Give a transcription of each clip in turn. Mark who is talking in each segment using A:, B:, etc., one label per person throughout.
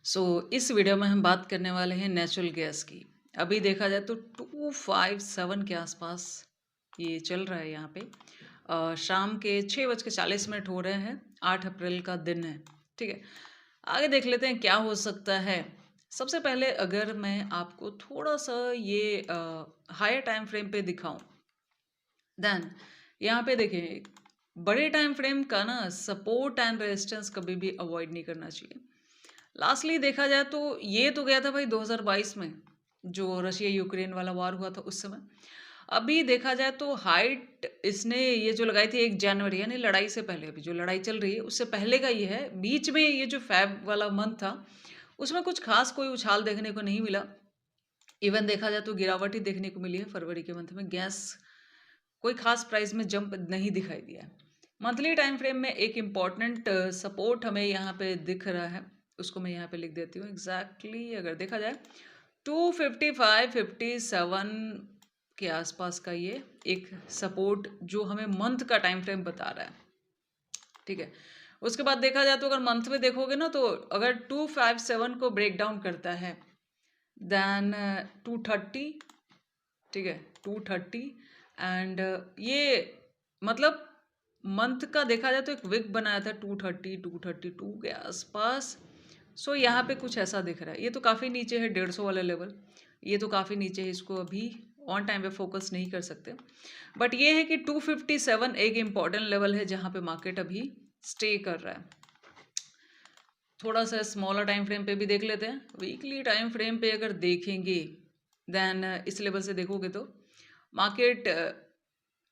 A: इस वीडियो में हम बात करने वाले हैं नेचुरल गैस की। अभी देखा जाए तो 257 के आसपास ये चल रहा है यहाँ पे। शाम के 6:40 हो रहे हैं। 8 अप्रैल का दिन है। ठीक है, आगे देख लेते हैं क्या हो सकता है। सबसे पहले अगर मैं आपको थोड़ा सा ये हायर टाइम फ्रेम पे दिखाऊं, देन यहाँ पे देखें, बड़े टाइम फ्रेम का ना सपोर्ट एंड रेजिस्टेंस कभी भी अवॉइड नहीं करना चाहिए। लास्टली देखा जाए तो ये तो गया था भाई 2022 में, जो रशिया यूक्रेन वाला वार हुआ था उस समय। अभी देखा जाए तो हाइट इसने ये जो लगाई थी 1 जनवरी, यानी लड़ाई से पहले, अभी जो लड़ाई चल रही है उससे पहले का ये है। बीच में ये जो फैब वाला मंथ था उसमें कुछ खास कोई उछाल देखने को नहीं मिला। इवन देखा जाए तो गिरावट ही देखने को मिली है। फरवरी के मंथ में गैस कोई खास प्राइस में जंप नहीं दिखाई दिया है। मंथली टाइम फ्रेम में एक इम्पॉर्टेंट सपोर्ट हमें यहाँ पे दिख रहा है, उसको मैं यहाँ पे लिख देती हूँ। एग्जैक्टली अगर देखा जाए 255-57 के आसपास का ये एक सपोर्ट जो हमें मंथ का टाइम फ्रेम बता रहा है। ठीक है, उसके बाद देखा जाए तो अगर मंथ में देखोगे ना, तो अगर 257 को ब्रेक डाउन करता है देन 230, ठीक है 230, एंड ये मतलब मंथ का देखा जाए तो एक विक बनाया था 232 के आसपास। यहाँ पे कुछ ऐसा दिख रहा है। ये तो काफ़ी नीचे है, 150 वाला लेवल। ये तो काफ़ी नीचे है, इसको अभी ऑन टाइम पे फोकस नहीं कर सकते। बट ये है कि 257 एक इम्पॉर्टेंट लेवल है जहाँ पे मार्केट अभी स्टे कर रहा है। थोड़ा सा स्मॉलर टाइम फ्रेम पे भी देख लेते हैं। वीकली टाइम फ्रेम पे अगर देखेंगे देन इस लेवल से देखोगे तो मार्केट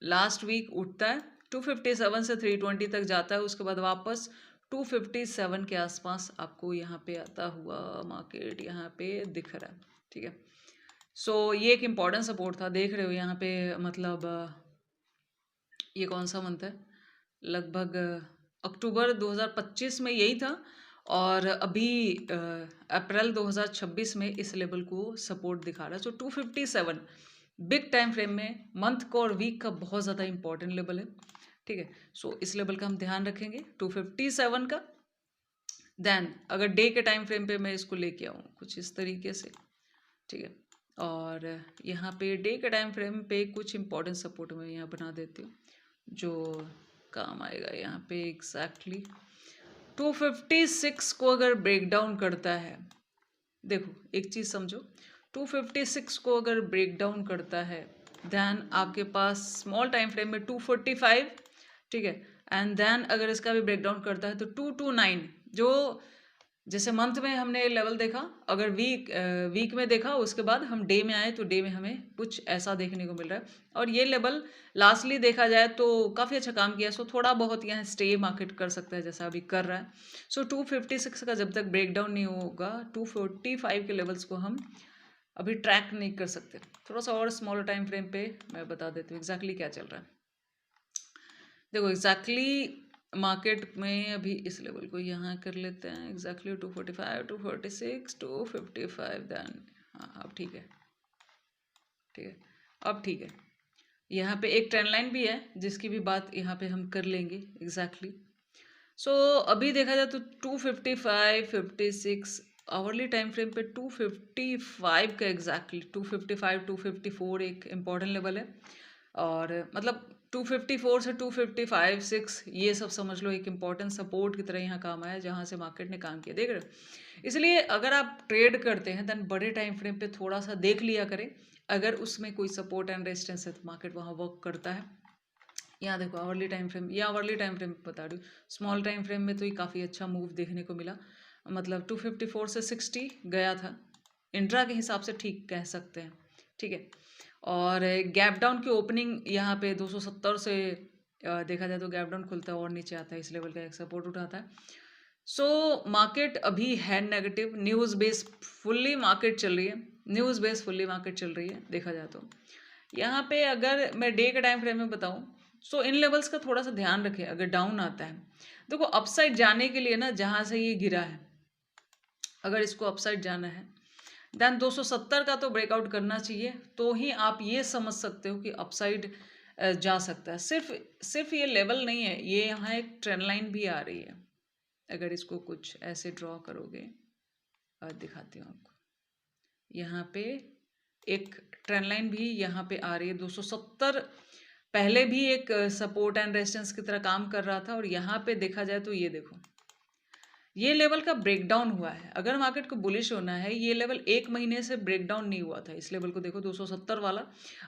A: लास्ट वीक उठता है 257 से 320 तक जाता है, उसके बाद वापस 257 के आसपास आपको यहाँ पे आता हुआ मार्केट यहाँ पे दिख रहा है। ठीक है, ये एक इम्पॉर्टेंट सपोर्ट था। देख रहे हो यहाँ पे, मतलब ये कौन सा मंथ है, लगभग अक्टूबर 2025 में यही था, और अभी अप्रैल 2026 में इस लेवल को सपोर्ट दिखा रहा है। 257 बिग टाइम फ्रेम में मंथ का और वीक का बहुत ज़्यादा इंपॉर्टेंट लेवल है। ठीक है, इस लेवल का हम ध्यान रखेंगे 257 का। देन अगर डे के टाइम फ्रेम पे मैं इसको लेके आऊँ कुछ इस तरीके से, ठीक है, और यहाँ पे डे के टाइम फ्रेम पे कुछ इंपॉर्टेंट सपोर्ट मैं यहाँ बना देती हूँ जो काम आएगा यहाँ पे। एग्जैक्टली 256 को अगर ब्रेक डाउन करता है, देखो एक चीज़ समझो, 256 को अगर ब्रेक डाउन करता है देन आपके पास स्मॉल टाइम फ्रेम में 245, ठीक है, एंड देन अगर इसका भी ब्रेक डाउन करता है तो 229, जो जैसे मंथ में हमने लेवल देखा, अगर वीक में देखा, उसके बाद हम डे में आए तो डे में हमें कुछ ऐसा देखने को मिल रहा है। और ये लेवल लास्टली देखा जाए तो काफ़ी अच्छा काम किया। थोड़ा बहुत यहाँ स्टे मार्केट कर सकता है जैसा अभी कर रहा है। 256 का जब तक ब्रेक डाउन नहीं होगा 245 के लेवल्स को हम अभी ट्रैक नहीं कर सकते। थोड़ा सा और स्मॉलर टाइम फ्रेम पे मैं बता देती हूँ एग्जैक्टली क्या चल रहा है। देखो एग्जैक्टली मार्केट में अभी इस लेवल को यहाँ कर लेते हैं। एग्जैक्टली 245, 246, 255, देन हाँ अब ठीक है, ठीक है, अब ठीक है। यहाँ पे एक ट्रेंड लाइन भी है जिसकी भी बात यहाँ पे हम कर लेंगे एग्जैक्टली। अभी देखा जाए तो 255, 56 आवरली टाइम फ्रेम पे 255 का एग्जैक्टली 255, 254 एक इम्पॉर्टेंट लेवल है। और मतलब 254 से 255, 6 ये सब समझ लो एक इम्पॉर्टेंट सपोर्ट की तरह यहाँ काम आया जहाँ से मार्केट ने काम किया, देख रहे हो। इसलिए अगर आप ट्रेड करते हैं देन बड़े टाइम फ्रेम पे थोड़ा सा देख लिया करें। अगर उसमें कोई सपोर्ट एंड रेजिस्टेंस है तो मार्केट वहाँ वर्क करता है। यहाँ देखो आवरली टाइम फ्रेम, या आवरली टाइम फ्रेम बता रही हूँ। स्मॉल टाइम फ्रेम में तो ये काफ़ी अच्छा मूव देखने को मिला, मतलब 254 से 60 गया था। इंट्रा के हिसाब से ठीक कह सकते हैं, ठीक है। और गैप डाउन की ओपनिंग यहाँ पे 270 से देखा जाए तो गैप डाउन खुलता है और नीचे आता है, इस लेवल का एक सपोर्ट उठाता है। मार्केट अभी है negative, news base fully market चल रही है, न्यूज़ बेस फुल्ली मार्केट चल रही है देखा जाए तो। यहाँ पे अगर मैं डे के टाइम फ्रेम में बताऊँ इन लेवल्स का थोड़ा सा ध्यान रखें। अगर डाउन आता है, देखो अपसाइड जाने के लिए ना, जहाँ से ये गिरा है, अगर इसको अपसाइड जाना है देन 270 का तो ब्रेकआउट करना चाहिए, तो ही आप ये समझ सकते हो कि अपसाइड जा सकता है। सिर्फ ये लेवल नहीं है, ये यहाँ एक ट्रेंड लाइन भी आ रही है। अगर इसको कुछ ऐसे ड्रॉ करोगे, दिखाती हूँ आपको। यहाँ पे एक ट्रेंड लाइन भी यहाँ पे आ रही है 270, पहले भी एक सपोर्ट एंड रेजिस्टेंस की तरह काम कर रहा था, और यहाँ पे देखा जाए तो ये देखो, ये लेवल का ब्रेकडाउन हुआ है। अगर मार्केट को बुलिश होना है, ये लेवल 1 महीने से ब्रेकडाउन नहीं हुआ था। इस लेवल को देखो 270 वाला,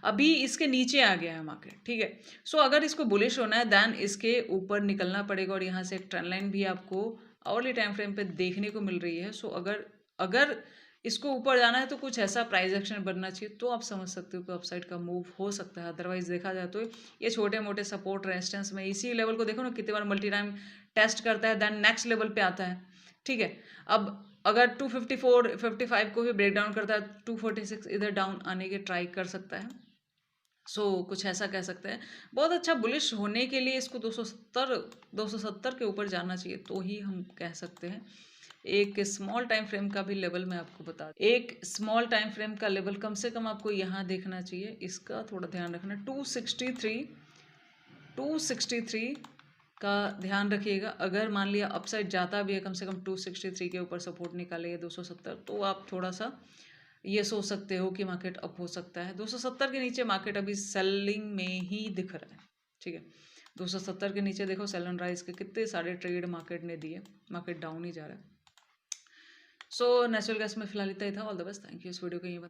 A: अभी इसके नीचे आ गया है मार्केट, ठीक है। सो अगर इसको बुलिश होना है देन इसके ऊपर निकलना पड़ेगा, और यहाँ से एक ट्रेंड लाइन भी आपको आवरली टाइम फ्रेम पे देखने को मिल रही है। सो अगर इसको ऊपर जाना है तो कुछ ऐसा प्राइस एक्शन बनना चाहिए, तो आप समझ सकते हो कि अपसाइड का मूव हो सकता है। अदरवाइज देखा जाए तो ये छोटे मोटे सपोर्ट रेजिस्टेंस में, इसी लेवल को देखो ना कितनी बार मल्टी टाइम टेस्ट करता है, देन नेक्स्ट लेवल पे आता है, ठीक है। अब अगर 254 55 को भी ब्रेक डाउन करता है, 246 इधर डाउन आने के ट्राई कर सकता है। कुछ ऐसा कह सकते हैं। बहुत अच्छा बुलिश होने के लिए इसको 270 के ऊपर जाना चाहिए, तो ही हम कह सकते हैं। एक स्मॉल टाइम फ्रेम का भी लेवल मैं आपको बता, एक स्मॉल टाइम फ्रेम का लेवल कम से कम आपको यहाँ देखना चाहिए, इसका थोड़ा ध्यान रखना। 263 का ध्यान रखिएगा। अगर मान लिया अपसाइड जाता भी है, कम से कम 263 के ऊपर सपोर्ट निकालेगा 270, तो आप थोड़ा सा ये सोच सकते हो कि मार्केट अप हो सकता है। 270 के नीचे मार्केट अभी सेलिंग में ही दिख रहा है, ठीक है। 270 के नीचे देखो सेल एंड राइज के कितने सारे ट्रेड मार्केट ने दिए, मार्केट डाउन ही जा रहा है। नेचुरल गैस में फिलहाल इतना ही था। All the best, thank you इस वीडियो को ये